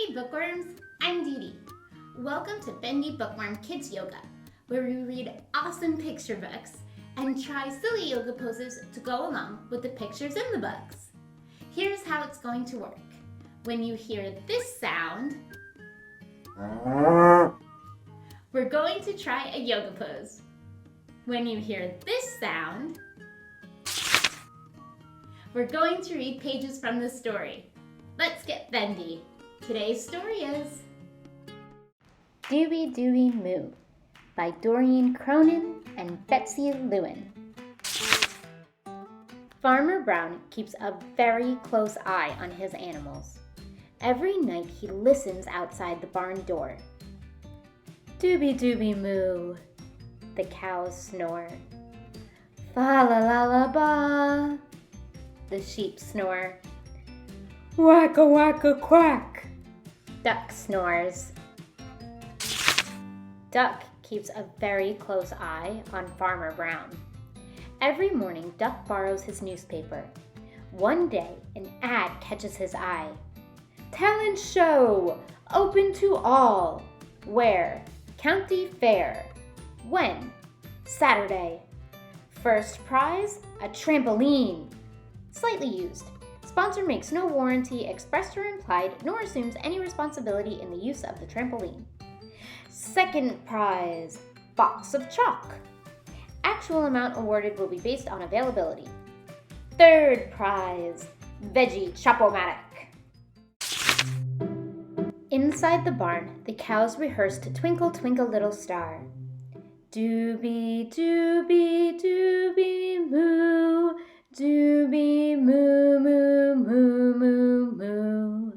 Hey bookworms, I'm Dee Dee. Welcome to Bendy Bookworm Kids Yoga, where we read awesome picture books and try silly yoga poses to go along with the pictures in the books. Here's how it's going to work. When you hear this sound, we're going to try a yoga pose. When you hear this sound, we're going to read pages from the story. Let's get bendy. Today's story is Dooby Dooby Moo by Doreen Cronin and Betsy Lewin. Farmer Brown keeps a very close eye on his animals. Every night he listens outside the barn door. Dooby Dooby Moo, the cows snore. Fa la la la ba, the sheep snore. Wacka wacka quack, duck snores. Duck keeps a very close eye on Farmer Brown. Every morning, Duck borrows his newspaper. One day, an ad catches his eye. Talent show, open to all. Where? County Fair. When? Saturday. First prize, a trampoline. Slightly used. Sponsor makes no warranty, expressed or implied, nor assumes any responsibility in the use of the trampoline. Second prize, box of chalk. Actual amount awarded will be based on availability. Third prize, veggie chop-o-matic. Inside the barn, the cows rehearse to Twinkle Twinkle Little Star. Dooby Dooby Dooby Moo, Dooby Moo Moo Moo Moo Moo.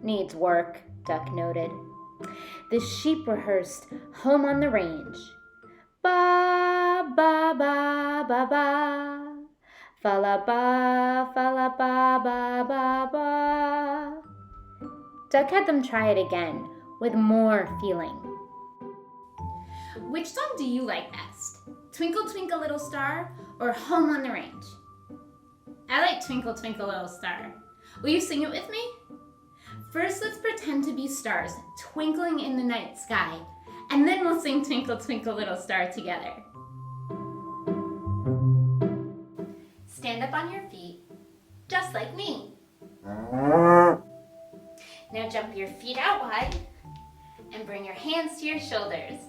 Needs work, Duck noted. The sheep rehearsed Home on the Range. Ba ba ba ba ba, fa la ba ba ba ba. Duck had them try it again with more feeling. Which song do you like best? Twinkle Twinkle Little Star or Home on the Range? I like Twinkle Twinkle Little Star. Will you sing it with me? First, let's pretend to be stars twinkling in the night sky, and then we'll sing Twinkle Twinkle Little Star together. Stand up on your feet, just like me. Now jump your feet out wide and bring your hands to your shoulders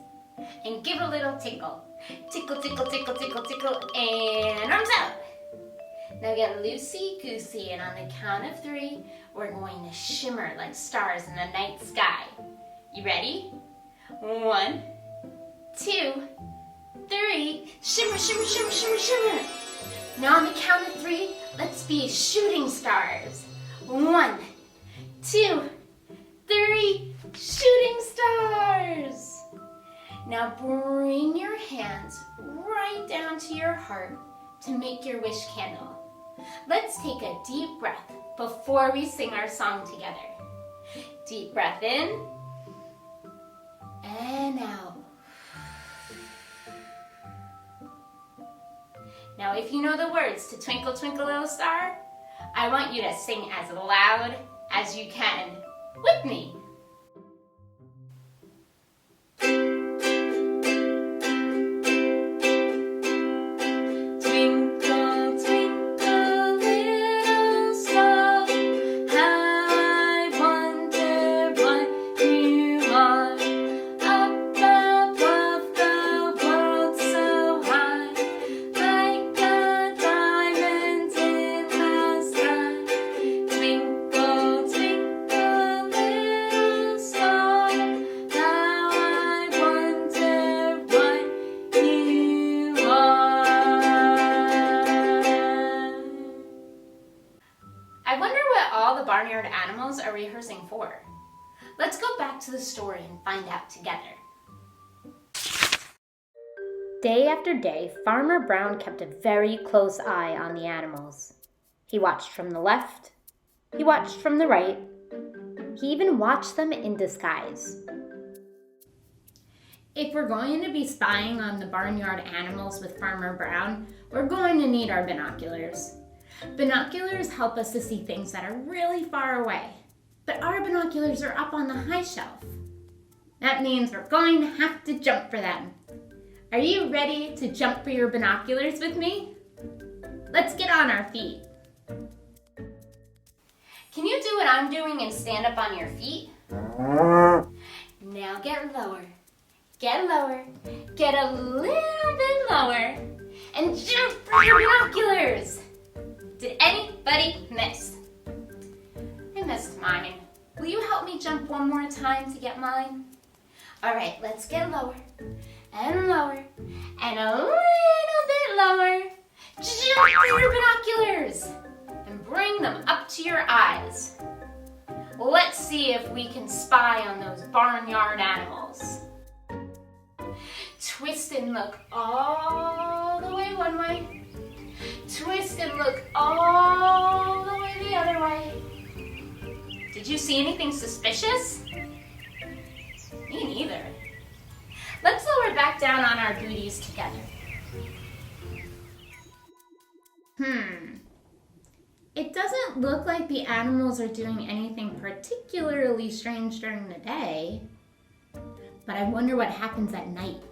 and give a little tickle. Tickle, tickle, tickle, tickle, tickle, and arms out. Now get loosey-goosey, and on the count of 3, we're going to shimmer like stars in the night sky. You ready? 1, 2, 3, shimmer, shimmer, shimmer, shimmer, shimmer. Now on the count of 3, let's be shooting stars. 1, 2, 3, shooting stars. Now bring your hands right down to your heart to make your wish candle. Let's take a deep breath before we sing our song together. Deep breath in and out. Now if you know the words to Twinkle Twinkle Little Star, I want you to sing as loud as you can with me. I wonder what all the barnyard animals are rehearsing for. Let's go back to the story and find out together. Day after day, Farmer Brown kept a very close eye on the animals. He watched from the left, he watched from the right, he even watched them in disguise. If we're going to be spying on the barnyard animals with Farmer Brown, we're going to need our binoculars. Binoculars help us to see things that are really far away. But our binoculars binoculars are up on the high shelf. That means we're going to have to jump for them. Are you ready to jump for your binoculars with me? Let's get on our feet. Can you do what I'm doing and stand up on your feet? Now get lower. Get lower. Get a little bit lower. And jump for your binoculars. Did anybody miss? I missed mine. Will you help me jump one more time to get mine? All right, let's get lower and lower and a little bit lower. Jump for your binoculars and bring them up to your eyes. Let's see if we can spy on those barnyard animals. Twist and look all the way one way. Twist and look all the way the other way. Did you see anything suspicious? Me neither. Let's lower back down on our booties together. It doesn't look like the animals are doing anything particularly strange during the day, but I wonder what happens at night.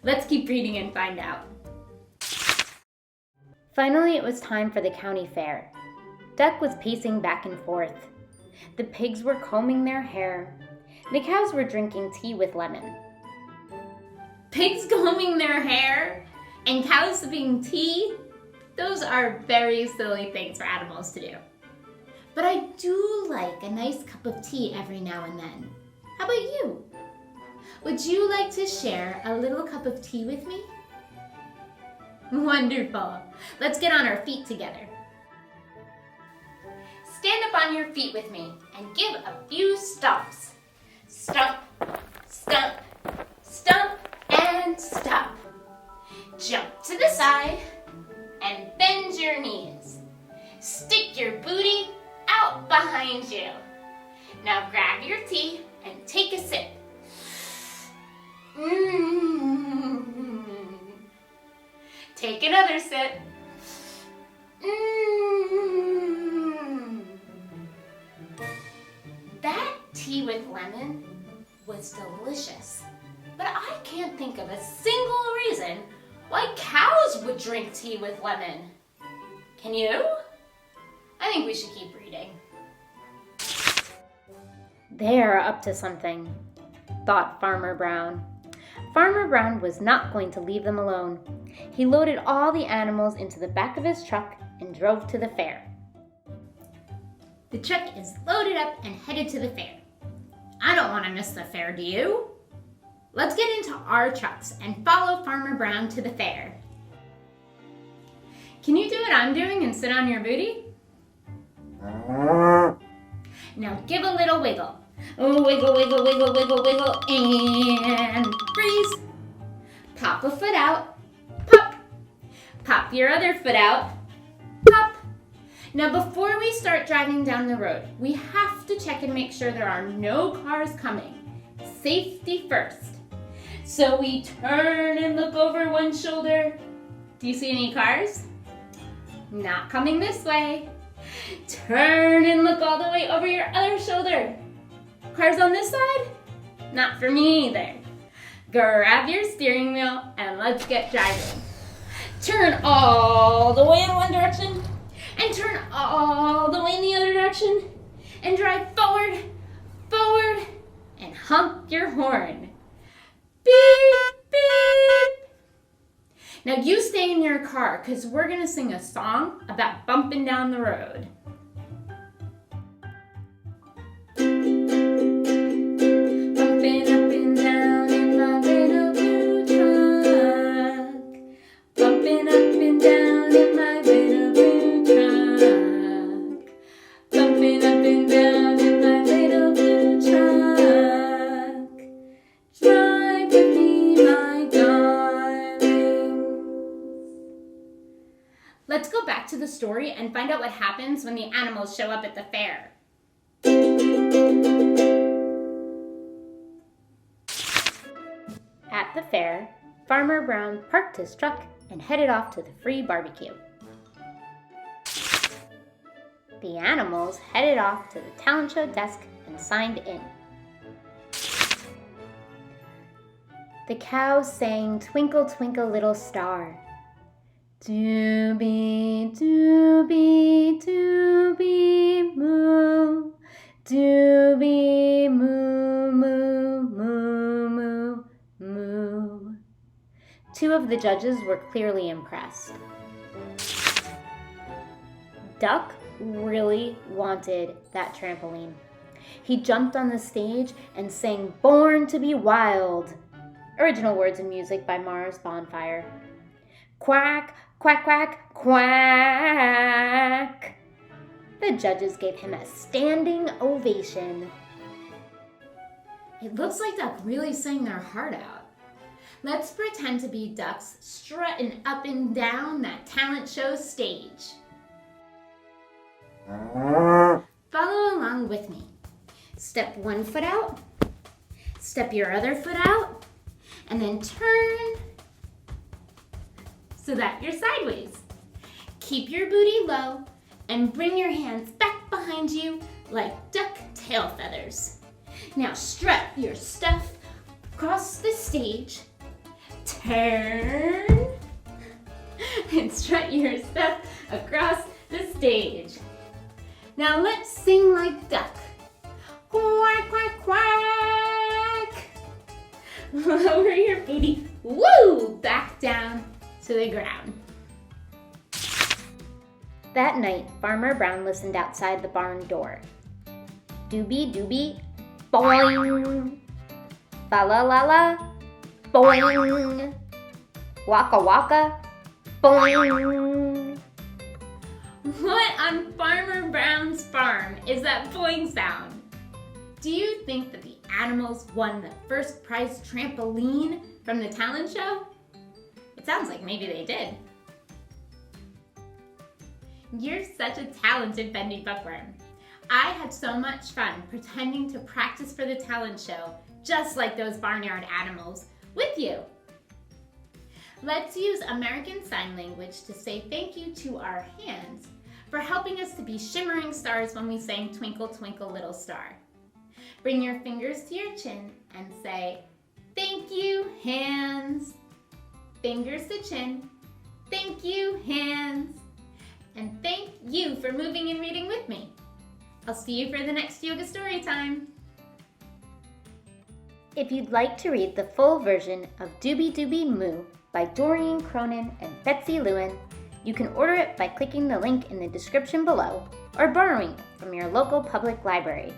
Let's keep reading and find out. Finally, it was time for the county fair. Duck was pacing back and forth. The pigs were combing their hair. The cows were drinking tea with lemon. Pigs combing their hair and cows sipping tea? Those are very silly things for animals to do. But I do like a nice cup of tea every now and then. How about you? Would you like to share a little cup of tea with me? Wonderful. Let's get on our feet together. Stand up on your feet with me and give a few stomps. Stomp, stomp, stomp, and stop. Jump to the side and bend your knees. Stick your booty out behind you. Now grab your tea and take a sip. Take another sip. That tea with lemon was delicious, but I can't think of a single reason why cows would drink tea with lemon. Can you? I think we should keep reading. They're up to something, thought Farmer Brown. Farmer Brown was not going to leave them alone. He loaded all the animals into the back of his truck and drove to the fair. The truck is loaded up and headed to the fair. I don't want to miss the fair, do you? Let's get into our trucks and follow Farmer Brown to the fair. Can you do what I'm doing and sit on your booty? Now give a little wiggle. Wiggle, wiggle, wiggle, wiggle, wiggle, and freeze. Pop a foot out. Pop. Pop your other foot out. Pop. Now before we start driving down the road, we have to check and make sure there are no cars coming. Safety first. So we turn and look over one shoulder. Do you see any cars? Not coming this way. Turn and look all the way over your other shoulder. Cars on this side? Not for me either. Grab your steering wheel and let's get driving. Turn all the way in one direction and turn all the way in the other direction and drive forward, forward, and honk your horn. Beep, beep. Now you stay in your car because we're going to sing a song about bumping down the road. Bumping up and down in my little blue truck. Bumping up and down in my little blue truck. Bumping up and down in my little blue truck. Drive with me, my darling. Let's go back to the story and find out what happens when the animals show up at the fair. At the fair, Farmer Brown parked his truck and headed off to the free barbecue. The animals headed off to the talent show desk and signed in. The cow sang Twinkle, Twinkle, Little Star. Dooby, dooby, dooby, moo. Dooby, moo, moo, moo, moo, moo. Two of the judges were clearly impressed. Duck really wanted that trampoline. He jumped on the stage and sang Born to be Wild. Original words and music by Mars Bonfire. Quack, quack, quack, quack. The judges gave him a standing ovation. It looks like Duck really sang their heart out. Let's pretend to be ducks strutting up and down that talent show stage. Follow along with me. Step one foot out, step your other foot out, and then turn so that you're sideways. Keep your booty low and bring your hands back behind you like duck tail feathers. Now strut your stuff across the stage, turn, and strut your stuff across the stage. Now let's sing like duck. Quack, quack, quack. Lower your booty, woo, back down to the ground. That night, Farmer Brown listened outside the barn door. Dooby dooby, boing. Fa la la la, boing. Waka waka, boing. What on Farmer Brown's farm is that boing sound? Do you think that the animals won the first prize trampoline from the talent show? It sounds like maybe they did. You're such a talented Bendy Bookworm. I had so much fun pretending to practice for the talent show, just like those barnyard animals, with you. Let's use American Sign Language to say thank you to our hands for helping us to be shimmering stars when we sang Twinkle, Twinkle, Little Star. Bring your fingers to your chin and say, thank you, hands. Fingers to chin, thank you, hands. And thank you for moving and reading with me. I'll see you for the next yoga story time. If you'd like to read the full version of Dooby Dooby Moo by Doreen Cronin and Betsy Lewin, you can order it by clicking the link in the description below or borrowing it from your local public library.